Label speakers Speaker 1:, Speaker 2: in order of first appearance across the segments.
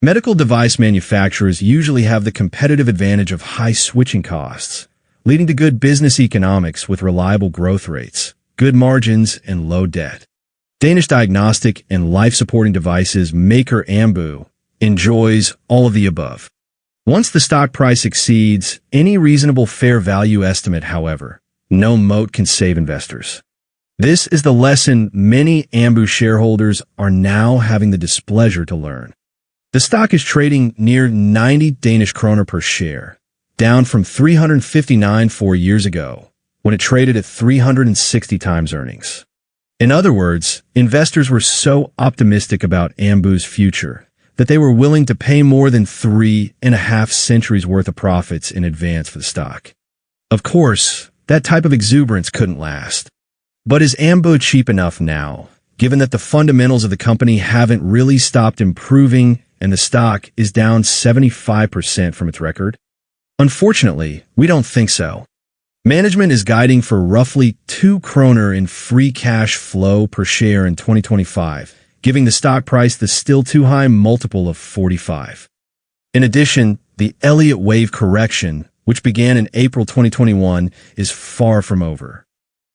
Speaker 1: Medical device manufacturers usually have the competitive advantage of high switching costs, leading to good business economics with reliable growth rates, good margins, and low debt. Danish diagnostic and life-supporting devices maker Ambu enjoys all of the above. Once the stock price exceeds any reasonable fair value estimate, however, no moat can save investors. This is the lesson many Ambu shareholders are now having the displeasure to learn. The stock is trading near 90 Danish kroner per share, down from 359 4 years ago, when it traded at 360 times earnings. In other words, investors were so optimistic about Ambu's future that they were willing to pay more than 3.5 centuries worth of profits in advance for the stock. Of course, that type of exuberance couldn't last. But is Ambu cheap enough now, given that the fundamentals of the company haven't really stopped improving and the stock is down 75% from its record? Unfortunately, we don't think so. Management is guiding for roughly 2 kroner in free cash flow per share in 2025, giving the stock price the still too high multiple of 45. In addition, the Elliott wave correction, which began in April 2021, is far from over.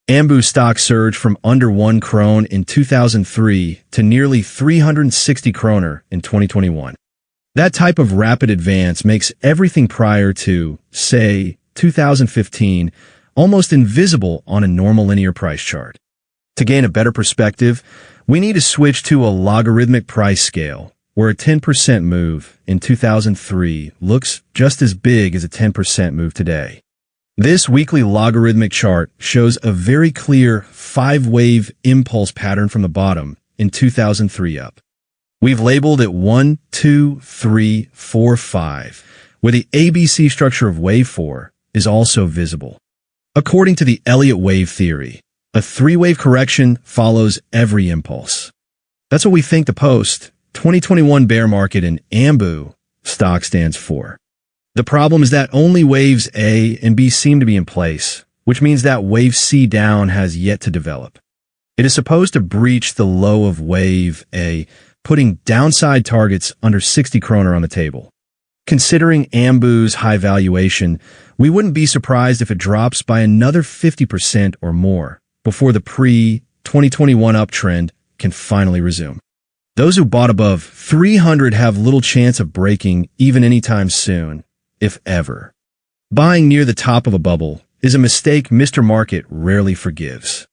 Speaker 1: Ambu stock surged from under 1 krone in 2003 to nearly 360 kroner in 2021. That type of rapid advance makes everything prior to, say, 2015 almost invisible on a normal linear price chart. To gain a better perspective, we need to switch to a logarithmic price scale, where a 10% move in 2003 looks just as big as a 10% move today. This weekly logarithmic chart shows a very clear 5-wave impulse pattern from the bottom in 2003 up. We've labeled it 1, 2, 3, 4, 5, where the ABC structure of wave 4 is also visible. According to the Elliott wave theory, a 3-wave correction follows every impulse. That's what we think the post-2021 bear market in Ambu stock stands for. The problem is that only waves A and B seem to be in place, which means that wave C down has yet to develop. It is supposed to breach the low of wave A, putting downside targets under 60 kroner on the table. Considering Ambu's high valuation, we wouldn't be surprised if it drops by another 50% or more before the pre-2021 uptrend can finally resume. Those who bought above 300 have little chance of breaking even anytime soon, if ever. Buying near the top of a bubble is a mistake Mr. Market rarely forgives.